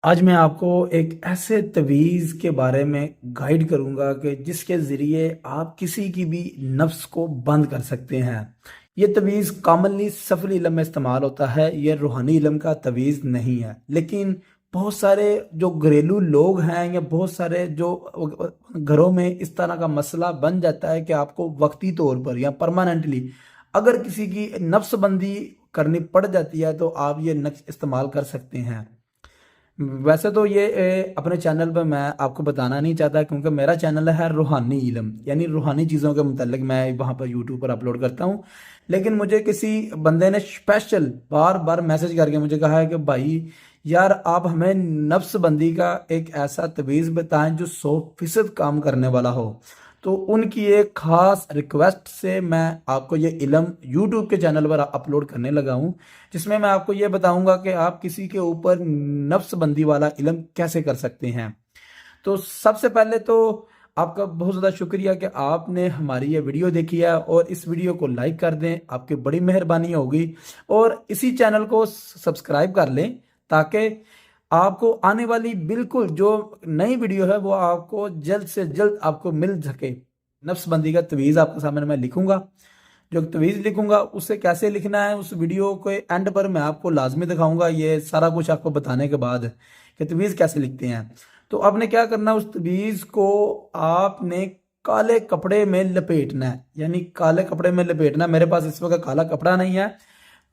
आज मैं आपको एक ऐसे तवीज़ के बारे में गाइड करूँगा कि जिसके ज़रिए आप किसी की भी नफ्स को बंद कर सकते हैं। ये तवीज़ कॉमनली सफ़री इल्म में इस्तेमाल होता है, ये रूहानी इल्म का तवीज़ नहीं है। लेकिन बहुत सारे जो घरेलू लोग हैं या बहुत सारे जो घरों में इस तरह का मसला बन जाता है कि आपको वक्ती तौर पर या परमानेंटली अगर किसी की नफ्सबंदी करनी पड़ जाती है तो आप ये नक्श इस्तेमाल कर सकते हैं। वैसे तो ये अपने चैनल पे मैं आपको बताना नहीं चाहता क्योंकि मेरा चैनल है रूहानी इल्म, यानी रूहानी चीज़ों के मुतालिक मैं वहाँ पर यूट्यूब पर अपलोड करता हूँ। लेकिन मुझे किसी बंदे ने स्पेशल बार बार मैसेज करके मुझे कहा है कि भाई यार आप हमें नफ्सबंदी का एक ऐसा तवीज़ बताएं जो 100% काम करने वाला हो। तो उनकी एक खास रिक्वेस्ट से मैं आपको ये इल्म यूट्यूब के चैनल पर अपलोड करने लगा हूँ, जिसमें मैं आपको ये बताऊंगा कि आप किसी के ऊपर नफ्सबंदी वाला इल्म कैसे कर सकते हैं। तो सबसे पहले तो आपका बहुत ज़्यादा शुक्रिया कि आपने हमारी ये वीडियो देखी है और इस वीडियो को लाइक कर दें, आपकी बड़ी मेहरबानी होगी। और इसी चैनल को सब्सक्राइब कर लें ताकि आपको आने वाली बिल्कुल जो नई वीडियो है वो आपको जल्द से जल्द आपको मिल सके। नफ्सबंदी का तवीज़ आपके सामने मैं लिखूंगा, जो तवीज़ लिखूंगा उससे कैसे लिखना है उस वीडियो के एंड पर मैं आपको लाजमी दिखाऊंगा, ये सारा कुछ आपको बताने के बाद कि तवीज़ कैसे लिखते हैं। तो आपने क्या करना है, उस तवीज़ को आपने काले कपड़े में लपेटना है, यानी काले कपड़े में लपेटना है। मेरे पास इस वक्त काला कपड़ा नहीं है,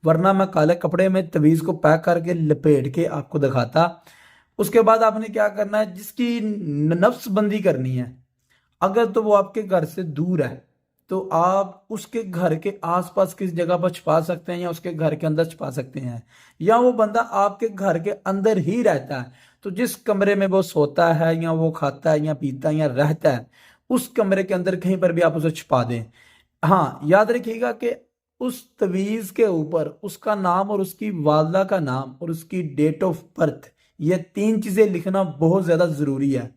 वरना मैं काले कपड़े में तवीज़ को पैक करके लपेट के आपको दिखाता। उसके बाद आपने क्या करना है, जिसकी नफ्सबंदी करनी है अगर तो वो आपके घर से दूर है तो आप उसके घर के आसपास किस जगह पर छुपा सकते हैं या उसके घर के अंदर छुपा सकते हैं। या वो बंदा आपके घर के अंदर ही रहता है तो जिस कमरे में वो सोता है या वो खाता है या पीता है या रहता है उस कमरे के अंदर कहीं पर भी आप उसे छुपा दें। हाँ, याद रखिएगा कि उस तवीज के ऊपर उसका नाम और उसकी वालदा का नाम और उसकी डेट ऑफ बर्थ, ये 3 चीजें लिखना बहुत ज्यादा जरूरी है।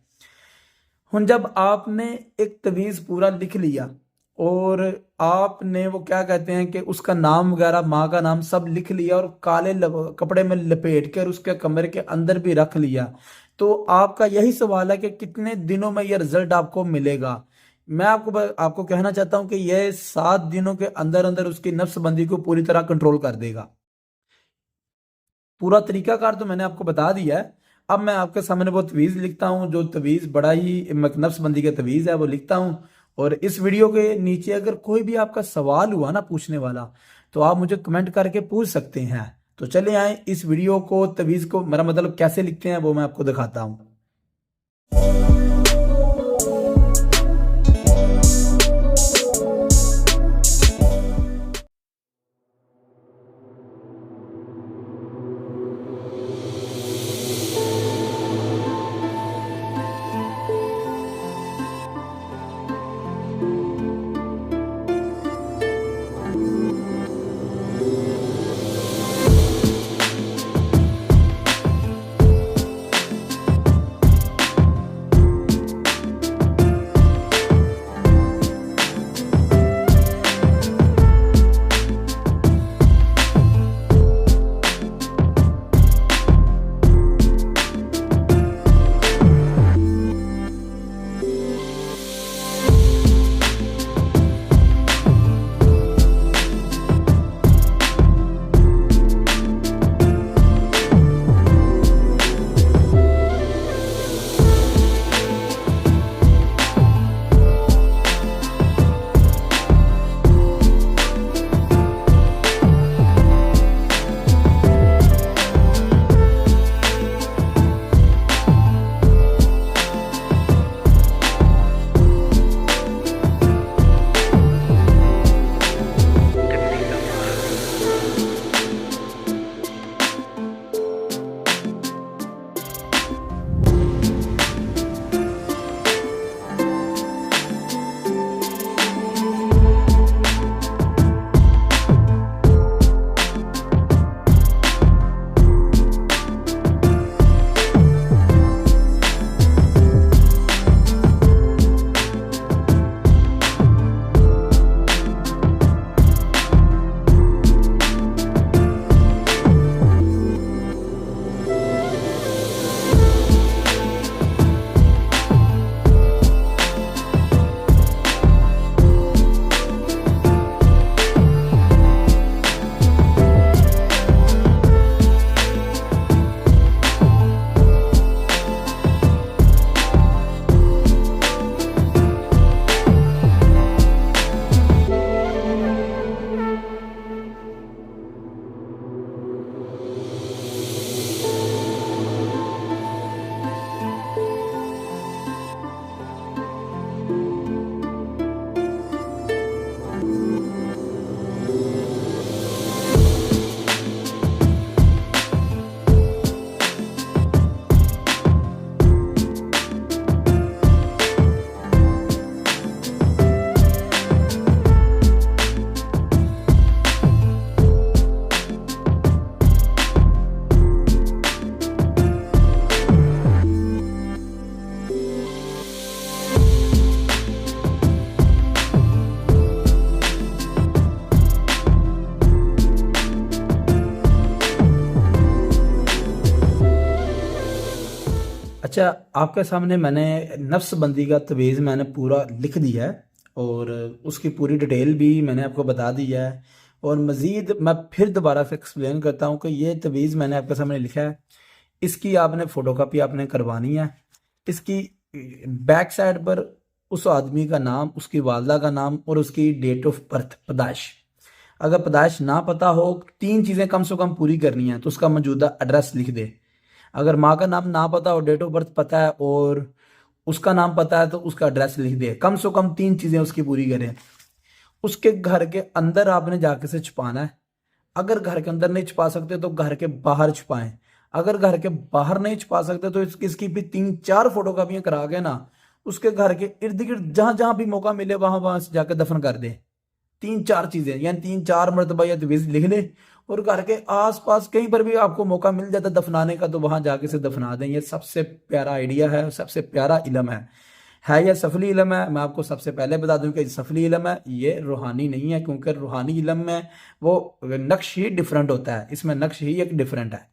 हूँ जब आपने एक तवीज़ पूरा लिख लिया और आपने वो क्या कहते हैं कि उसका नाम वगैरह माँ का नाम सब लिख लिया और काले कपड़े में लपेट कर उसके कमरे के अंदर भी रख लिया, तो आपका यही सवाल है कि कितने दिनों में ये रिजल्ट आपको मिलेगा। मैं आपको कहना चाहता हूँ कि यह 7 दिनों के अंदर अंदर उसकी नफ्सबंदी को पूरी तरह कंट्रोल कर देगा। पूरा तरीकाकार तो मैंने आपको बता दिया है। अब मैं आपके सामने वो तवीज़ लिखता हूँ, जो तवीज़ बड़ा ही नफ्सबंदी का तवीज़ है वो लिखता हूँ। और इस वीडियो के नीचे अगर कोई भी आपका सवाल हुआ ना पूछने वाला तो आप मुझे कमेंट करके पूछ सकते हैं। तो चले आए इस वीडियो को, तवीज़ को मेरा मतलब कैसे लिखते हैं वो मैं आपको दिखाता हूँ। अच्छा, आपके सामने मैंने नफ्सबंदी का तवीज़ मैंने पूरा लिख दिया है, और उसकी पूरी डिटेल भी मैंने आपको बता दी है। और मज़ीद मैं फिर दोबारा से एक्सप्लेन करता हूँ कि ये तवीज़ मैंने आपके सामने लिखा है। इसकी आपने फ़ोटोकॉपी आपने करवानी है। इसकी बैक साइड पर उस आदमी का नाम, उसकी वालदा का नाम और उसकी डेट ऑफ बर्थ, पैदाइश। अगर पैदाइश ना पता हो, तीन चीज़ें कम से कम पूरी करनी है, तो उसका मौजूदा एड्रेस लिख दे। अगर माँ का नाम ना पता हो, डेट ऑफ बर्थ पता है और उसका नाम पता है, तो उसका एड्रेस लिख दे। कम से कम तीन चीजें उसकी पूरी करें। उसके घर के अंदर आपने जाके से छुपाना है। अगर घर के अंदर नहीं छुपा सकते तो घर के बाहर छुपाएं। अगर घर के बाहर नहीं छुपा सकते तो इसकी भी तीन चार फोटो कापियां करा के ना उसके घर के इर्द गिर्द जहां जहां भी मौका मिले वहां वहां से जाकर दफन कर दे। तीन चार चीजें यानी तीन चार मरतबा या तवीज लिख ले, और घर के आसपास कहीं पर भी आपको मौका मिल जाता दफनाने का तो वहां जाके से दफना दें। ये सबसे प्यारा आइडिया है, सबसे प्यारा इलम है। ये सफली इलम है। मैं आपको सबसे पहले बता दूं कि सफली इलम है, ये रूहानी नहीं है, क्योंकि रूहानी इलम में वो नक्श ही डिफरेंट होता है, इसमें नक्श ही एक डिफरेंट है।